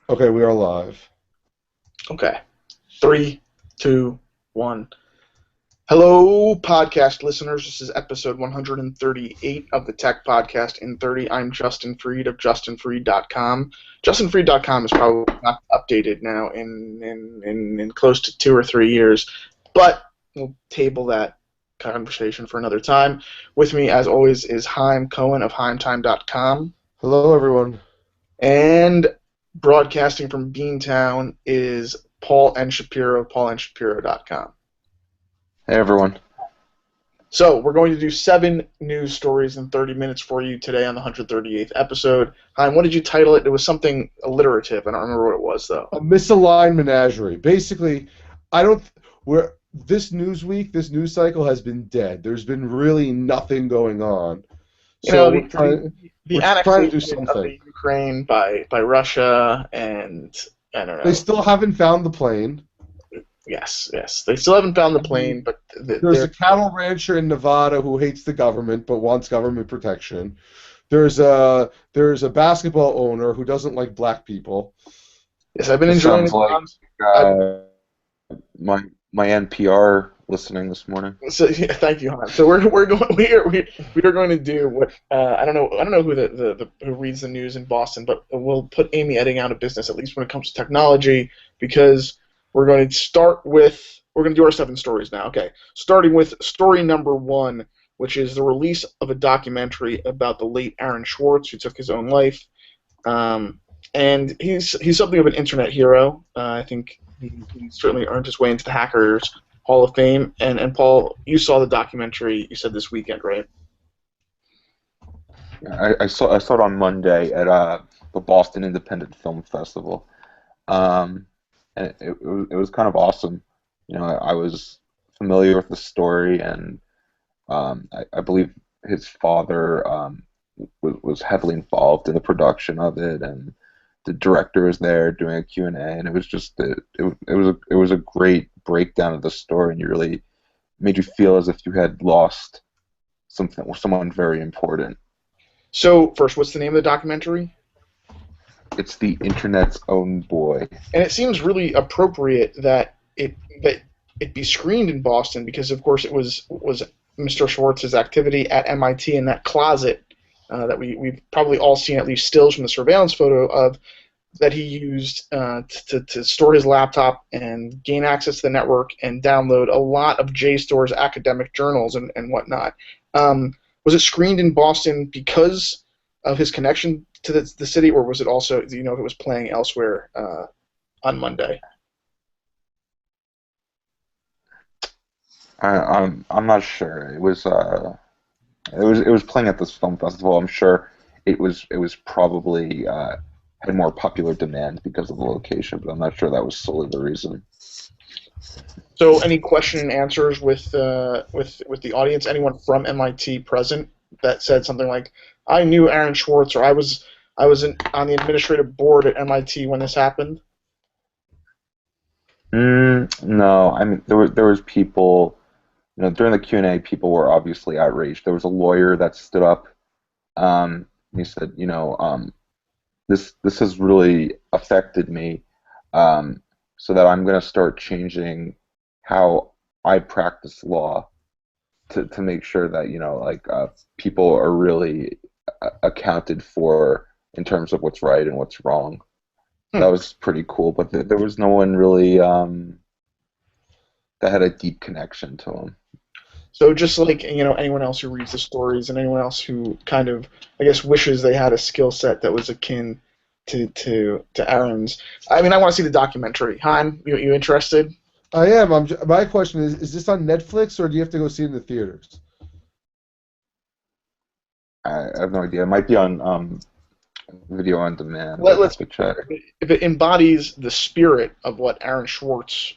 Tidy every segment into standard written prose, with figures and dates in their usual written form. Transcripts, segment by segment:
Okay, we are live. Okay. Three, two, one. Hello, podcast listeners. This is episode 138 of the Tech Podcast inThirty. I'm Justin Freed of justinfreed.com. Justinfreed.com is probably not updated now in close to 2 or 3 years, but we'll table that conversation for another time. With me, as always, is Haim Cohen of HaimTime.com. Hello, everyone. And broadcasting from Beantown is Paul N. Shapiro, paulandshapiro.com. Hey everyone. So we're going to do 7 news stories in 30 minutes for you today on the 138th episode. Haim, what did you title it? It was something alliterative. I don't remember what it was, though. A misaligned menagerie. Basically, this news week, this news cycle has been dead. There's been really nothing going on. So we're trying the to do annexation something. of the Ukraine by Russia, and I don't know. They still haven't found the plane. Yes. They still haven't found the plane, but There's a cattle rancher in Nevada who hates the government but wants government protection. There's a basketball owner who doesn't like black people. Yes, I've been enjoying Sounds like my NPR listening this morning. So yeah, thank you, Han. So we are going to do what I don't know who reads the news in Boston, but we'll put Amy Edding out of business, at least when it comes to technology, because we're going to do our 7 stories now. Okay, starting with story number 1, which is the release of a documentary about the late Aaron Swartz, who took his own life. And he's something of an internet hero. I think he certainly earned his way into the Hackers Hall of Fame. And Paul, you saw the documentary, you said this weekend, right? I saw it on Monday at the Boston Independent Film Festival, and it was kind of awesome. You know, I was familiar with the story, and I believe his father was heavily involved in the production of it, and the director was there doing a Q&A, and it was just it was a great breakdown of the story, and you really made you feel as if you had lost someone very important. So first, what's the name of the documentary? It's the internet's own boy. And it seems really appropriate that it be screened in Boston because, of course, it was Mr. Swartz's activity at MIT in that closet that we've probably all seen at least stills from the surveillance photo of that he used to store his laptop and gain access to the network and download a lot of JSTOR's academic journals and whatnot. Was it screened in Boston because of his connection to the city, or was it also, do you know if it was playing elsewhere on Monday? I'm not sure. It was playing at this film festival. I'm sure it was probably had more popular demand because of the location, but I'm not sure that was solely the reason. So, any question and answers with the audience? Anyone from MIT present that said something like, "I knew Aaron Swartz," or "I was on the administrative board at MIT when this happened"? No, I mean there was people, you know, during the Q&A, people were obviously outraged. There was a lawyer that stood up. He said, you know, this has really affected me, so that I'm going to start changing how I practice law to make sure that, you know, like people are really accounted for in terms of what's right and what's wrong. That was pretty cool, but there was no one really that had a deep connection to him. So just like, you know, anyone else who reads the stories and anyone else who kind of, I guess, wishes they had a skill set that was akin to Aaron's. I mean, I want to see the documentary. Han, you interested? I am. My question is this on Netflix or do you have to go see it in the theaters? I have no idea. It might be on video on demand. Let's check. If it embodies the spirit of what Aaron Swartz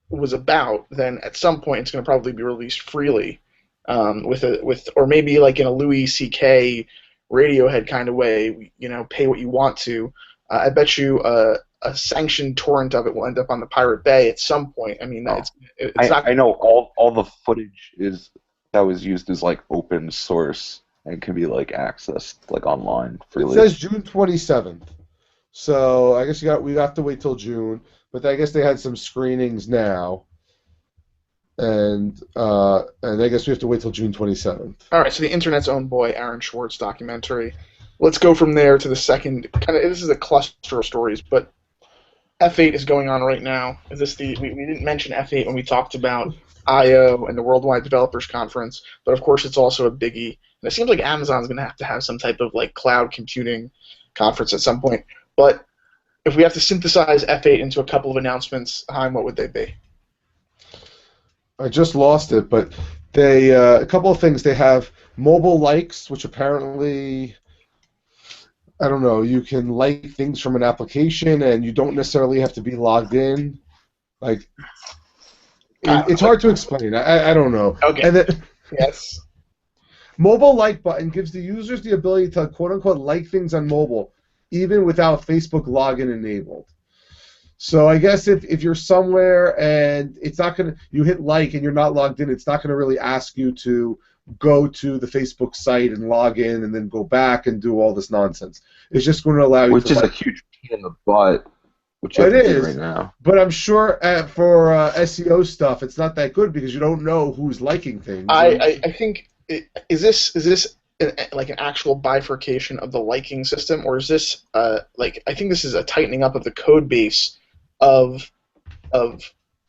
was about, then at some point it's going to probably be released freely, or maybe like in a Louis C.K. Radiohead kind of way, you know, pay what you want to. I bet you a sanctioned torrent of it will end up on the Pirate Bay at some point. I mean, it's not. I know all the footage that was used is like open source and can be like accessed like online freely. It says June 27th. So I guess we have to wait till June. But I guess they had some screenings now, and I guess we have to wait till June 27th. All right, so the internet's own boy, Aaron Swartz documentary. Let's go from there to the second kind of. This is a cluster of stories, but F8 is going on right now. Is this we didn't mention F8 when we talked about I/O and the Worldwide Developers Conference, but of course it's also a biggie. And it seems like Amazon's going to have some type of like cloud computing conference at some point. But if we have to synthesize F8 into a couple of announcements, Chaim, what would they be? I just lost it, but they a couple of things. They have mobile likes, which apparently, I don't know, you can like things from an application, and you don't necessarily have to be logged in. Like, it's hard to explain. I don't know. Okay. And then, Yes. mobile like button gives the users the ability to quote unquote like things on mobile, even without Facebook login enabled. So I guess if you're somewhere and it's not gonna, you hit like and you're not logged in, it's not gonna really ask you to go to the Facebook site and log in and then go back and do all this nonsense. It's just going to allow you. Which to is a huge pain in the butt. Which you it have to do is right now. But I'm sure for SEO stuff, it's not that good because you don't know who's liking things. I think is this like an actual bifurcation of the liking system, or is this like I think this is a tightening up of the code base of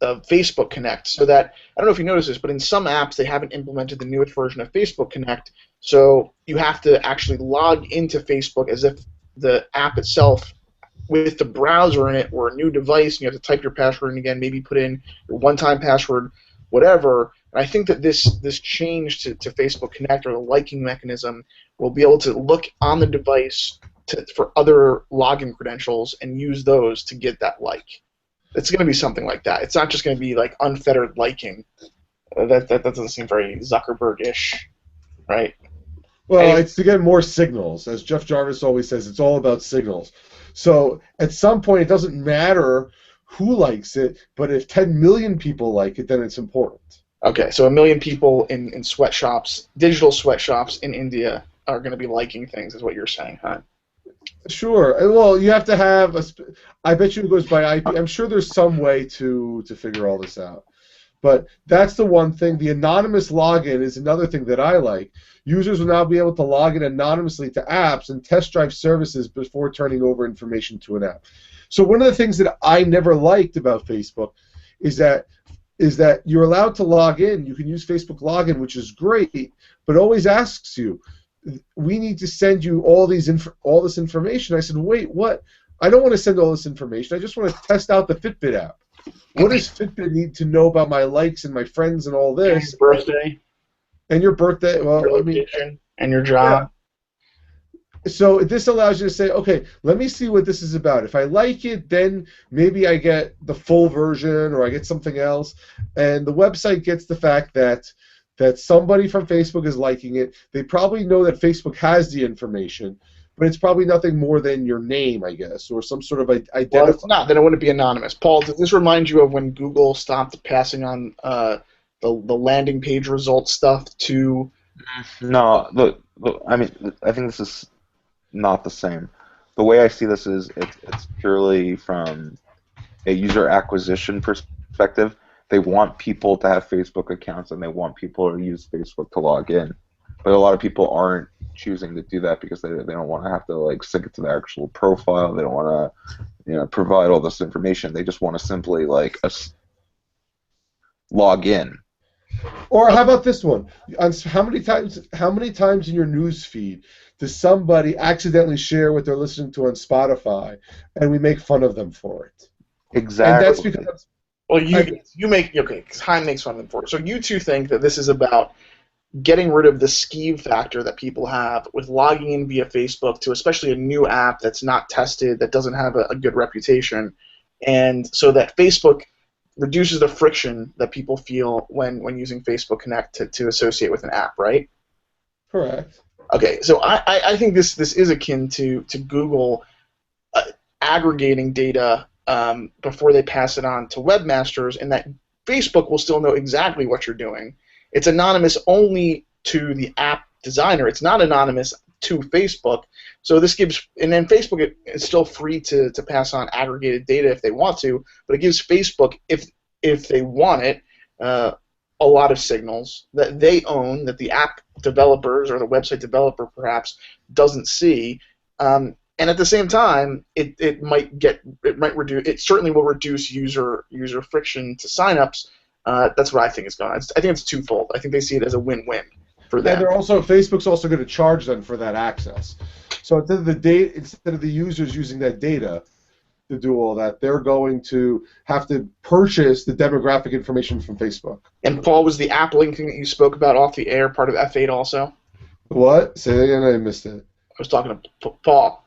Facebook Connect, so that I don't know if you noticed this, but in some apps they haven't implemented the newest version of Facebook Connect, so you have to actually log into Facebook as if the app itself with the browser in it or a new device, and you have to type your password in again, maybe put in your one-time password, whatever. And I think that this change to Facebook Connect, or the liking mechanism, will be able to look on the device for other login credentials and use those to get that like. It's going to be something like that. It's not just going to be like unfettered liking. That doesn't seem very Zuckerberg-ish, right? Well, it's to get more signals. As Jeff Jarvis always says, it's all about signals. So at some point, it doesn't matter who likes it, but if 10 million people like it, then it's important. Okay, so 1 million people in sweatshops, digital sweatshops in India, are going to be liking things, is what you're saying, huh? Sure. Well, you have to have I bet you it goes by IP. I'm sure there's some way to figure all this out. But that's the one thing. The anonymous login is another thing that I like. Users will now be able to log in anonymously to apps and test drive services before turning over information to an app. So one of the things that I never liked about Facebook is that you're allowed to log in. You can use Facebook login, which is great, but it always asks you, we need to send you all this information. I said, wait, what? I don't want to send all this information. I just want to test out the Fitbit app. What does Fitbit need to know about my likes and my friends and all this? And your birthday. And your birthday. Well, your location, and your job. Yeah. So this allows you to say, okay, let me see what this is about. If I like it, then maybe I get the full version or I get something else. And the website gets the fact that somebody from Facebook is liking it. They probably know that Facebook has the information, but it's probably nothing more than your name, I guess, or some sort of identifier. Well, it's not. Then it wouldn't be anonymous. Paul, does this remind you of when Google stopped passing on the landing page results stuff to? No, look. I mean, I think this is not the same. The way I see this is it's purely from a user acquisition perspective. They want people to have Facebook accounts and they want people to use Facebook to log in. But a lot of people aren't choosing to do that because they don't want to have to like sync it to their actual profile. They don't want to provide all this information. They just want to simply like log in. Or how about this one? How many times in your news feed does somebody accidentally share what they're listening to on Spotify and we make fun of them for it? Exactly. And that's because Well, you make okay, because Chaim makes fun of them for it. So you two think that this is about getting rid of the skeeve factor that people have with logging in via Facebook to especially a new app that's not tested, that doesn't have a good reputation, and so that Facebook reduces the friction that people feel when using Facebook Connect to associate with an app, right? Correct. Okay, so I think this is akin to Google aggregating data before they pass it on to webmasters, and that Facebook will still know exactly what you're doing. It's anonymous only to the app designer. It's not anonymous to Facebook. So this gives, and then Facebook is still free to pass on aggregated data if they want to, but it gives Facebook, if they want it, a lot of signals that they own, that the app developers or the website developer perhaps doesn't see. And at the same time, it certainly will reduce user friction to signups. That's what I think is going on. I think it's twofold. I think they see it as a win-win for them. And Facebook's also going to charge them for that access. So instead of the users using that data to do all that, they're going to have to purchase the demographic information from Facebook. And Paul, was the app linking that you spoke about off the air part of F8 also? What? Say it again. I missed it. I was talking to Paul.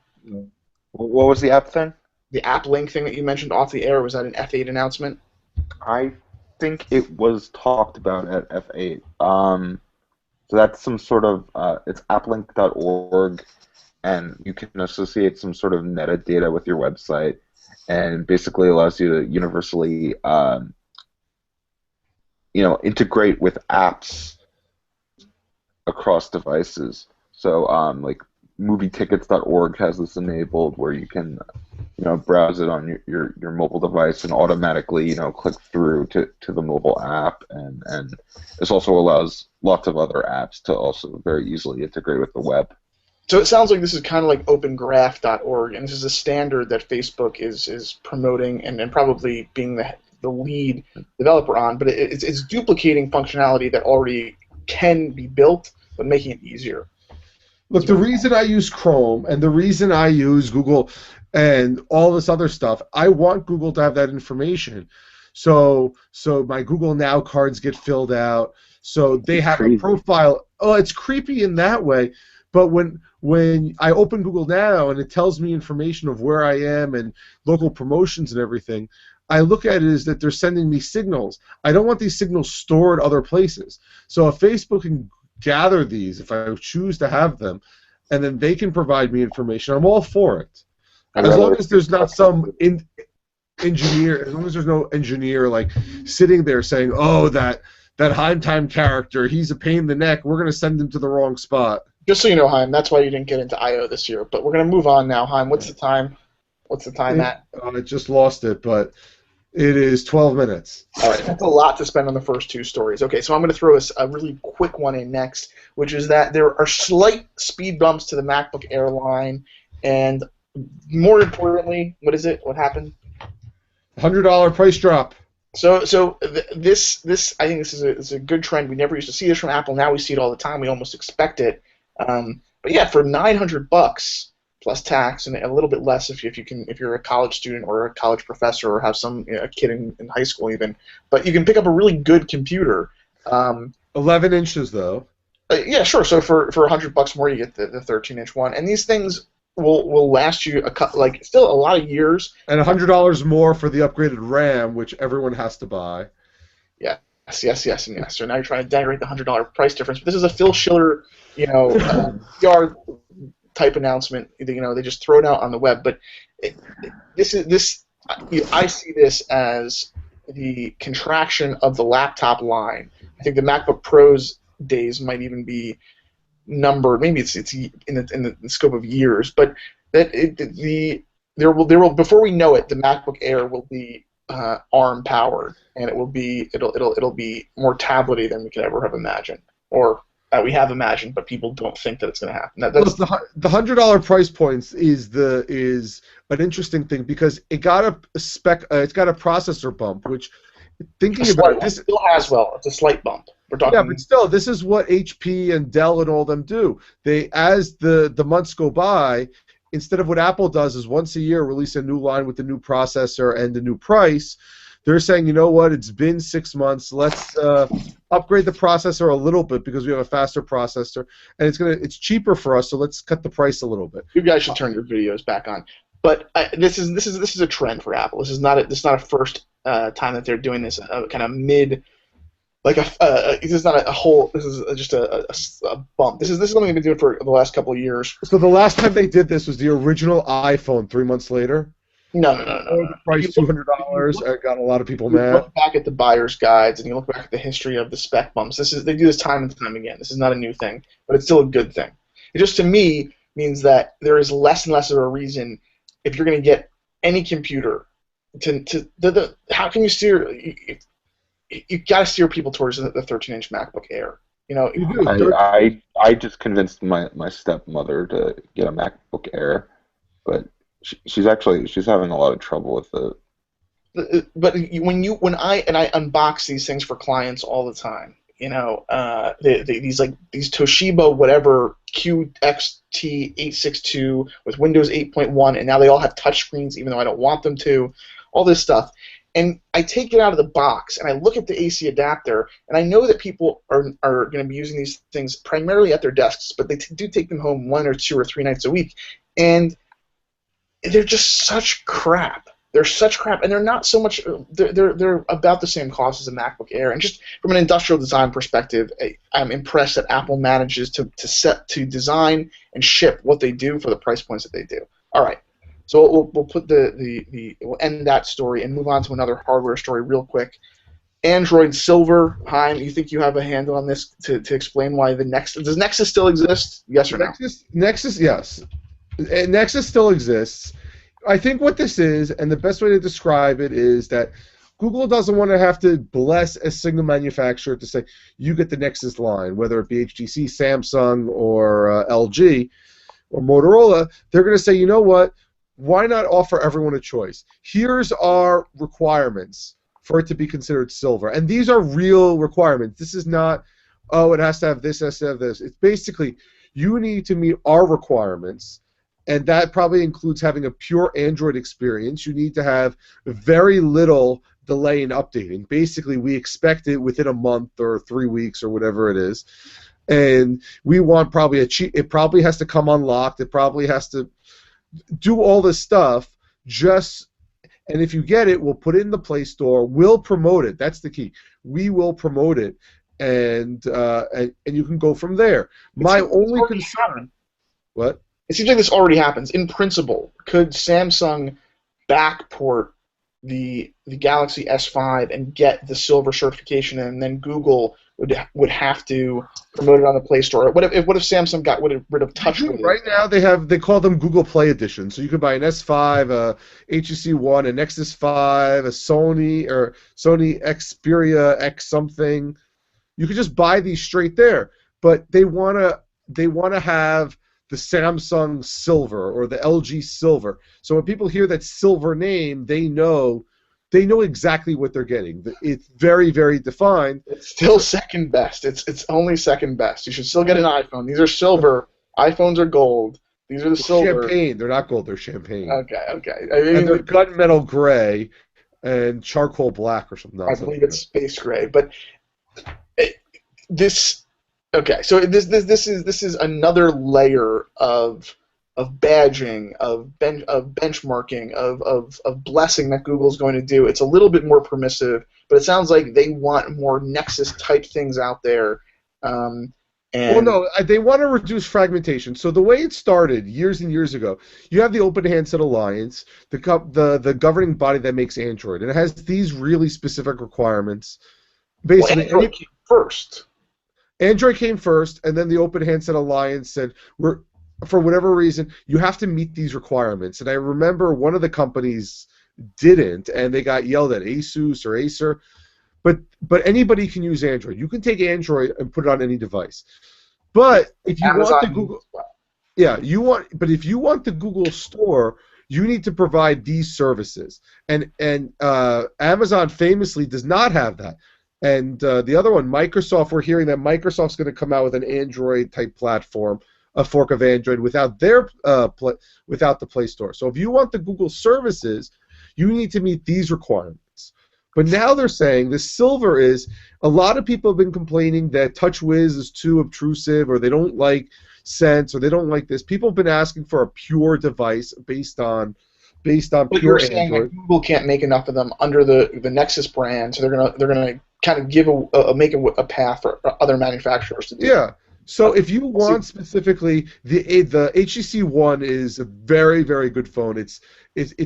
What was the app thing? The app link thing that you mentioned off the air, was that an F8 announcement? I think it was talked about at F8. So that's some sort of, it's applink.org, and you can associate some sort of metadata with your website, and basically allows you to universally, integrate with apps across devices. So, like movietickets.org has this enabled, where you can, browse it on your mobile device and automatically, click through to the mobile app, and this also allows lots of other apps to also very easily integrate with the web. So it sounds like this is kind of like opengraph.org, and this is a standard that Facebook is promoting and probably being the lead developer on, but it's duplicating functionality that already can be built, but making it easier. Look, the reason I use Chrome and the reason I use Google and all this other stuff, I want Google to have that information. So my Google Now cards get filled out, so they have a profile. Oh, it's creepy in that way. But when I open Google Now and it tells me information of where I am and local promotions and everything, I look at it as that they're sending me signals. I don't want these signals stored other places. So if Facebook can gather these, if I choose to have them, and then they can provide me information, I'm all for it. As long as there's not some engineer, as long as there's no engineer like sitting there saying, oh, that Heimtime character, he's a pain in the neck, we're going to send him to the wrong spot. Just so you know, Heim, that's why you didn't get into I.O. this year. But we're going to move on now, Heim. What's the time? What's the time at? I just lost it, but it is 12 minutes. All right, that's a lot to spend on the first two stories. Okay, so I'm going to throw a really quick one in next, which is that there are slight speed bumps to the MacBook Air line, and more importantly, what is it? What happened? $100 price drop. So this I think this is a good trend. We never used to see this from Apple. Now we see it all the time. We almost expect it. But yeah, for $900 plus tax, and a little bit less if you're a college student or a college professor or have a kid in high school even. But you can pick up a really good computer. 11 inches though. Yeah, sure. So for $100 more, you get the 13-inch one, and these things will last you still a lot of years. And $100 more for the upgraded RAM, which everyone has to buy. Yeah. Yes, and yes. So now you're trying to denigrate the $100 price difference. But this is a Phil Schiller, PR type announcement. They just throw it out on the web. But I see this as the contraction of the laptop line. I think the MacBook Pro's days might even be numbered. Maybe it's in the scope of years. But there will before we know it, the MacBook Air will be ARM powered, and it'll be more tablety than we could ever have imagined, or we have imagined, but people don't think that it's going to happen. The $100 price points is an interesting thing because it got it's got a processor bump, which thinking about this still has it's a slight bump. We're talking. Yeah, but still, this is what HP and Dell and all them do. They, as the months go by, instead of what Apple does is once a year release a new line with a new processor and a new price, they're saying, you know what, it's been 6 months, let's upgrade the processor a little bit because we have a faster processor, and it's cheaper for us, so let's cut the price a little bit. You guys should turn your videos back on. But this is a trend for Apple. This is not a first time that they're doing this kind of mid. This is not a whole. This is just a bump. This is something they've been doing for the last couple of years. So the last time they did this was the original iPhone 3 months later. No. The price $200. I got a lot of people mad. Look back at the buyer's guides and you look back at the history of the spec bumps. They do this time and time again. This is not a new thing, but it's still a good thing. It just to me means that there is less and less of a reason if you're going to get any computer how can you steer? You got to steer people towards the 13-inch MacBook Air. You know, You do. I just convinced my stepmother to get a MacBook Air, but she's having a lot of trouble with it. But when I unbox these things for clients all the time, you know, these Toshiba whatever QXT862 with Windows 8.1, and now they all have touchscreens even though I don't want them to, all this stuff. And I take it out of the box, and I look at the AC adapter, and I know that people are going to be using these things primarily at their desks, but they do take them home 1 or 2 or 3 nights a week, and they're just such crap. They're such crap, and they're not so much. They're about the same cost as a MacBook Air, and just from an industrial design perspective, I'm impressed that Apple manages to design and ship what they do for the price points that they do. All right. So we'll put we'll end that story and move on to another hardware story real quick. Android Silver, Hein, you think you have a handle on this to explain why does Nexus still exist? Yes or no? Nexus, yes. Nexus still exists. I think what this is, and the best way to describe it is that Google doesn't want to have to bless a single manufacturer to say you get the Nexus line, whether it be HTC, Samsung, or LG, or Motorola. They're going to say, you know what? Why not offer everyone a choice? Here's our requirements for it to be considered silver. And these are real requirements. This is not, oh, it has to have this, it has to have this. It's basically, you need to meet our requirements, and that probably includes having a pure Android experience. You need to have very little delay in updating. Basically, we expect it within a month or 3 weeks or whatever it is. And we want probably it probably has to come unlocked. It probably has to do all this stuff, and if you get it, we'll put it in the Play Store. We'll promote it. That's the key. We will promote it, and you can go from there. My only concern. What? It seems like this already happens. In principle, could Samsung backport the Galaxy S5 and get the silver certification, and then Google would have to promote it on the Play Store? What if Samsung got rid of TouchWiz? Right now they call them Google Play Edition, so you can buy an S5, a HTC One, a Nexus 5, a Sony Xperia X something. You could just buy these straight there, but they wanna have the Samsung Silver or the LG Silver. So when people hear that silver name, they know exactly what they're getting. It's very, very defined. It's still second best. It's only second best. You should still get an iPhone. These are silver. iPhones are gold. These are the silver. Champagne. They're not gold. They're champagne. Okay. And they're gunmetal gray and charcoal black or something. I believe it's space gray. But this. Okay, so this is another layer of badging, of benchmarking, of blessing that Google's going to do. It's a little bit more permissive, but it sounds like they want more Nexus type things out there. Well, no, they want to reduce fragmentation. So the way it started years and years ago, you have the Open Handset Alliance, the governing body that makes Android, and it has these really specific requirements. Basically, Android came first. Android came first, and then the Open Handset Alliance said, for whatever reason, you have to meet these requirements. And I remember one of the companies didn't, and they got yelled at, Asus or Acer. But anybody can use Android. You can take Android and put it on any device. But if you want the Google, but if you want the Google Store, you need to provide these services. And Amazon famously does not have that. And the other one, Microsoft, we're hearing that Microsoft's going to come out with an Android-type platform, a fork of Android, without without the Play Store. So if you want the Google services, you need to meet these requirements. But now they're saying the silver is, a lot of people have been complaining that TouchWiz is too obtrusive, or they don't like Sense, or they don't like this. People have been asking for a pure device based on but pure you're saying Android. that Google can't make enough of them under the Nexus brand, so they're gonna kind of give make a path for other manufacturers to do. Yeah. So if you want specifically, the HTC One is a very, very good phone. It's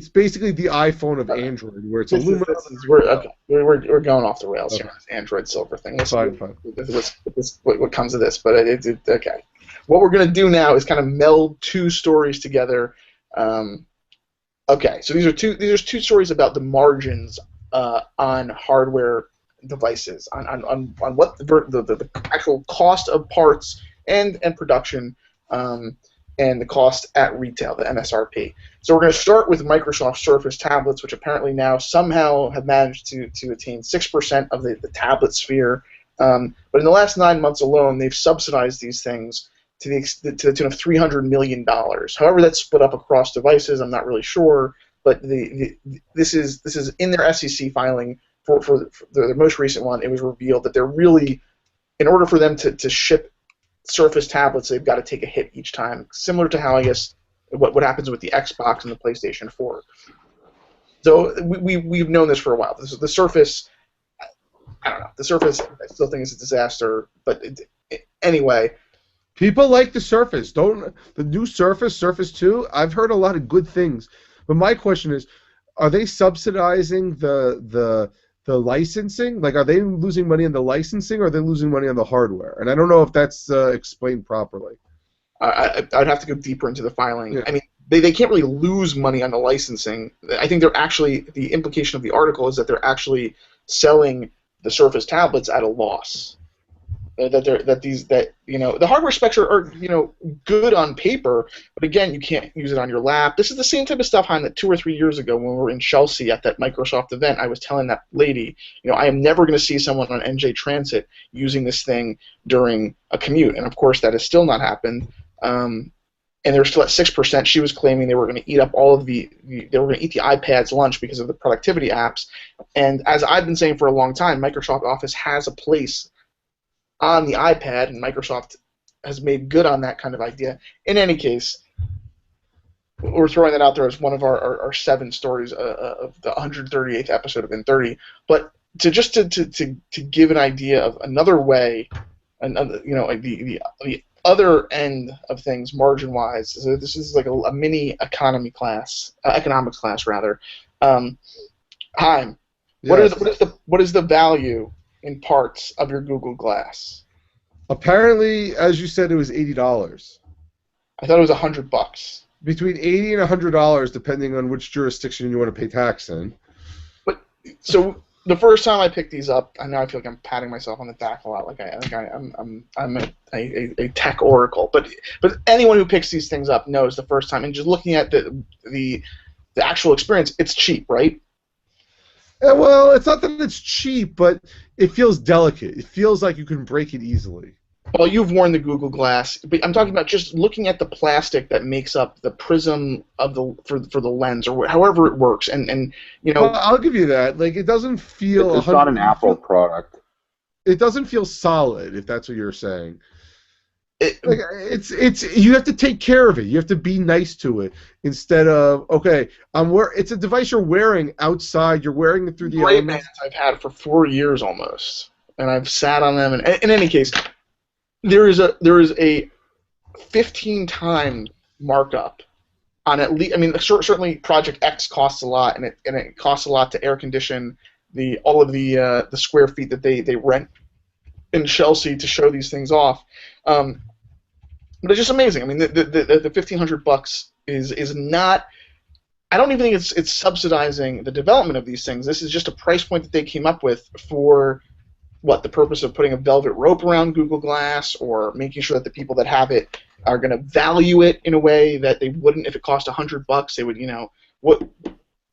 basically the iPhone of Android, where it's aluminum. We're going off the rails here. This Android Silver thing. Fine. What comes of this? But it's okay. what we're going to do now is kind of meld two stories together. Okay, so these are two stories about the margins on hardware devices, on what the actual cost of parts and production, and the cost at retail, the MSRP. So we're going to start with Microsoft Surface tablets, which apparently now somehow have managed to attain 6% of the tablet sphere. But in the last 9 months alone, they've subsidized these things to the tune of $300 million. However, that's split up across devices, I'm not really sure. But this is in their SEC filing for the most recent one. It was revealed that they're really, in order for them to ship Surface tablets, they've got to take a hit each time, similar to how, I guess, what happens with the Xbox and the PlayStation 4. So we've known this for a while. The Surface, I don't know. The Surface, I still think it's a disaster. But anyway. People like the Surface. The new Surface 2, I've heard a lot of good things. But my question is, are they subsidizing the licensing? Like, are they losing money on the licensing, or are they losing money on the hardware? And I don't know if that's explained properly. I'd have to go deeper into the filing. Yeah. I mean, they can't really lose money on the licensing. I think they're actually, the implication of the article is that they're actually selling the Surface tablets at a loss. The hardware specs are good on paper, but again, you can't use it on your lap. This is the same type of stuff, Hein, that 2 or 3 years ago when we were in Chelsea at that Microsoft event, I was telling that lady, I am never going to see someone on NJ Transit using this thing during a commute, and of course that has still not happened. And they're still at 6%. She was claiming they were going to eat up they were going to eat the iPad's lunch because of the productivity apps. And as I've been saying for a long time, Microsoft Office has a place on the iPad, and Microsoft has made good on that kind of idea. In any case, we're throwing that out there as one of our 7 stories of the 138th episode of inThirty. But to give an idea of another way, the other end of things margin-wise. So this is like a mini economics class rather. Hein, Yes. what is the value in parts of your Google Glass? Apparently, as you said, it was $80. I thought it was $100. Between $80 and $100, depending on which jurisdiction you want to pay tax in. But so the first time I picked these up, I know I feel like I'm patting myself on the back a lot, like I'm a tech oracle. But anyone who picks these things up knows the first time, and just looking at the actual experience, it's cheap, right? Well, it's not that it's cheap, but it feels delicate. It feels like you can break it easily. Well, you've worn the Google Glass, but I'm talking about just looking at the plastic that makes up the prism of for the lens, or however it works, and Well, I'll give you that. Like, it doesn't feel. It's not an Apple product. It doesn't feel solid, if that's what you're saying. It's you have to take care of it. You have to be nice to it instead of it's a device you're wearing outside. You're wearing it through the elements. I've had for 4 years almost, and I've sat on them. And in any case, there is a 15 times markup on at least. I mean, certainly Project X costs a lot, and it costs a lot to air condition all of the square feet that they rent in Chelsea to show these things off. But it's just amazing. I mean, the $1,500 is not. I don't even think it's subsidizing the development of these things. This is just a price point that they came up with for the purpose of putting a velvet rope around Google Glass, or making sure that the people that have it are going to value it in a way that they wouldn't if it cost $100. They would,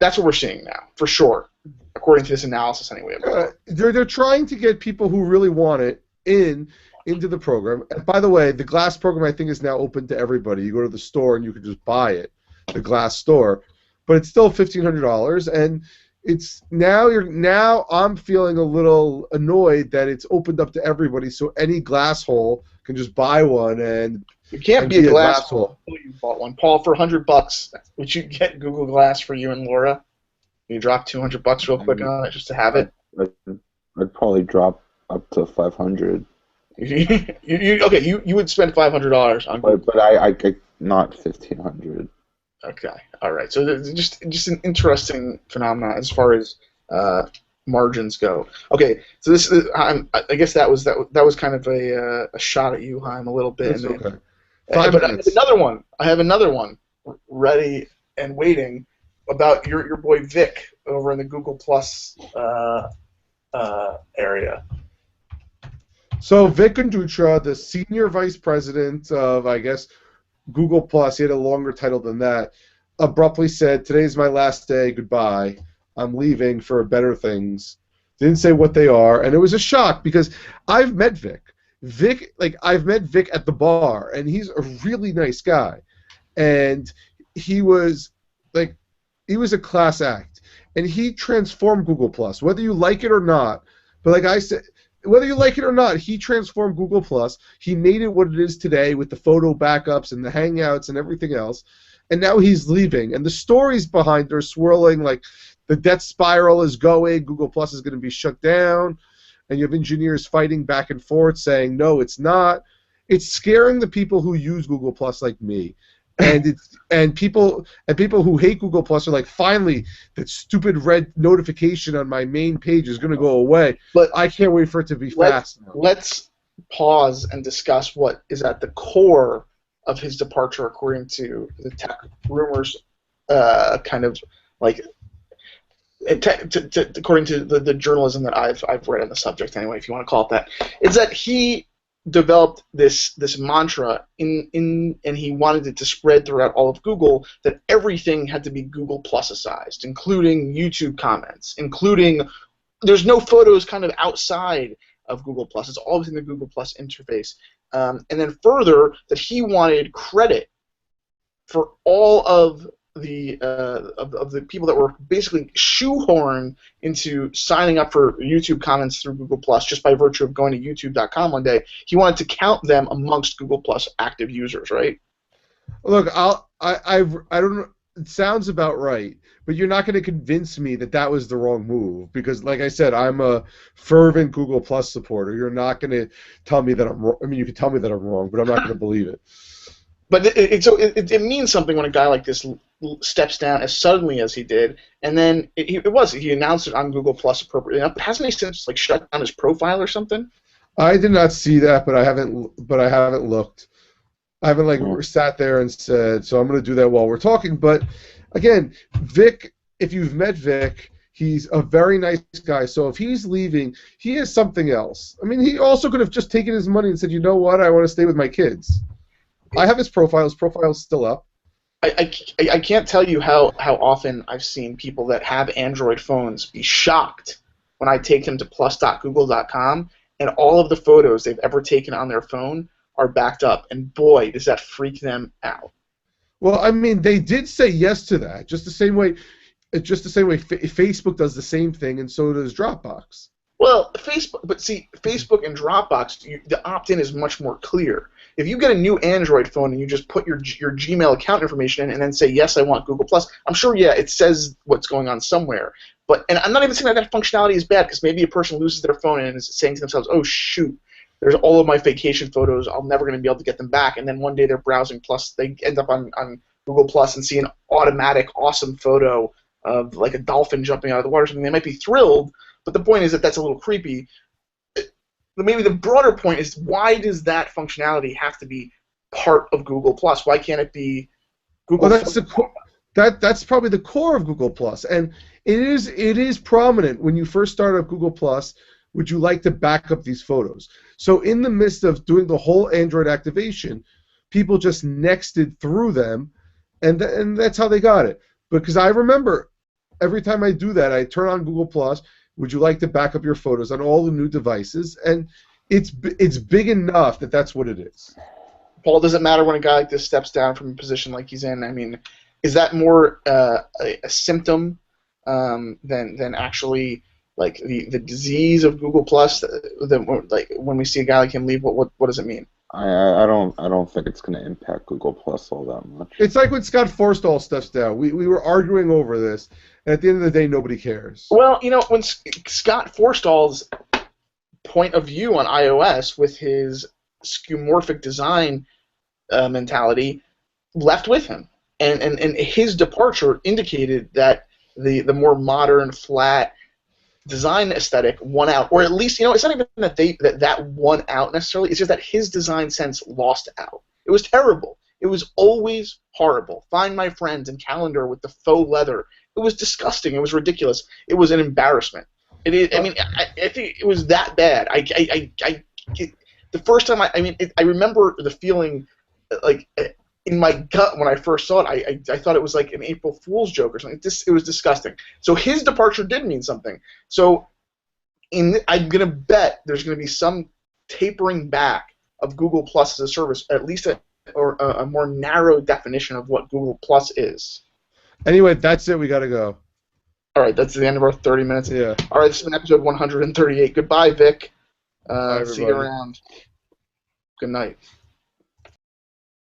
That's what we're seeing now, for sure, according to this analysis anyway. They're trying to get people who really want it into the program. And by the way, the Glass program, I think, is now open to everybody. You go to the store and you can just buy it, the Glass store, but it's still $1,500, and it's now I'm feeling a little annoyed that it's opened up to everybody, so any glass hole can just buy one, and you can't be a glass hole until you bought one. Paul, for $100, would you get Google Glass for you and Laura? You drop $200 real quick on it just to have it? I'd probably drop up to $500. You would spend $500 on Google. But I not $1,500. Okay, all right. So there's just an interesting phenomenon as far as margins go. Okay, so this I guess that was kind of a shot at you, Haim, a little bit. That's okay. 5 But minutes. I have another one ready and waiting about your boy Vic over in the Google Plus area. So Vic Gundotra, the senior vice president of, I guess, Google Plus, he had a longer title than that, abruptly said, "Today's my last day. Goodbye. I'm leaving for better things." Didn't say what they are, and it was a shock because I've met Vic. I've met Vic at the bar, and he's a really nice guy, and he was a class act, and he transformed Google Plus, whether you like it or not. But like I said, whether you like it or not, he transformed Google Plus. He made it what it is today with the photo backups and the Hangouts and everything else. And now he's leaving, and the stories behind it are swirling like the death spiral is going. Google Plus is going to be shut down, and you have engineers fighting back and forth saying no, it's not. It's scaring the people who use Google Plus like me. And people who hate Google Plus are like, finally, that stupid red notification on my main page is going to go away. But I can't wait for it to be fast. Let's pause and discuss what is at the core of his departure, according to the tech rumors, kind of like according to the journalism that I've read on the subject. Anyway, if you want to call it that, is that he developed this mantra and he wanted it to spread throughout all of Google, that everything had to be Google Plus-icized, including YouTube comments, including there's no photos kind of outside of Google Plus. It's all within the Google Plus interface. And then further, that he wanted credit for all of the people that were basically shoehorned into signing up for YouTube comments through Google Plus just by virtue of going to YouTube.com one day. He wanted to count them amongst Google Plus active users, right? Look, I don't know. It sounds about right, but you're not going to convince me that that was the wrong move because, like I said, I'm a fervent Google Plus supporter. You're not going to tell me that I'm wrong. I mean, you can tell me that I'm wrong, but I'm not going to believe it. But it means something when a guy like this steps down as suddenly as he did, and then he announced it on Google Plus appropriately. Hasn't he since shut down his profile or something? I did not see that, but I haven't looked. I haven't sat there and said, so I'm going to do that while we're talking. But again, Vic, if you've met Vic, he's a very nice guy. So if he's leaving, he is something else. I mean, he also could have just taken his money and said, you know what, I want to stay with my kids. I have his profile. His profile is still up. I can't tell you how often I've seen people that have Android phones be shocked when I take them to plus.google.com and all of the photos they've ever taken on their phone are backed up, and boy, does that freak them out. Well, I mean, they did say yes to that, just the same way Facebook does the same thing, and so does Dropbox. Well, Facebook and Dropbox, the opt-in is much more clear. If you get a new Android phone and you just put your Gmail account information in and then say, yes, I want Google+, I'm sure, yeah, it says what's going on somewhere. And I'm not even saying that functionality is bad, because maybe a person loses their phone and is saying to themselves, oh, shoot, there's all of my vacation photos, I'm never going to be able to get them back. And then one day they're browsing Plus, they end up on Google Plus and see an automatic, awesome photo of like a dolphin jumping out of the water or something. They might be thrilled, but the point is that that's a little creepy. Maybe the broader point is, why does that functionality have to be part of Google Plus? Why can't it be Google? Well, that's probably the core of Google Plus, and it is prominent when you first start up Google Plus. Would you like to back up these photos? So in the midst of doing the whole Android activation, people just nexted through them, and that's how they got it. Because I remember every time I do that, I turn on Google Plus. Would you like to back up your photos on all the new devices? And it's big enough that that's what it is. Paul, does it matter when a guy like this steps down from a position like he's in? I mean, is that more a symptom than actually like the disease of Google Plus? Like when we see a guy like him leave, what does it mean? I don't think it's going to impact Google Plus all that much. It's like when Scott Forstall steps down. We were arguing over this, and at the end of the day, nobody cares. Well, when Scott Forstall's point of view on iOS with his skeuomorphic design mentality left with him, and his departure indicated that the more modern, flat design aesthetic won out, or at least, it's not even that that won out necessarily. It's just that his design sense lost out. It was terrible. It was always horrible. Find My Friends and Calendar with the faux leather. It was disgusting. It was ridiculous. It was an embarrassment. I mean, I think it was that bad. The first time I remember the feeling like in my gut when I first saw it. I thought it was like an April Fool's joke or something. It was disgusting. So his departure did mean something. So I'm gonna bet there's gonna be some tapering back of Google Plus as a service, at least a more narrow definition of what Google Plus is. Anyway, that's it. We got to go. All right, that's the end of our 30 minutes. Yeah. All right, this has been episode 138. Goodbye, Vic. Bye, See you everybody. around. Good night.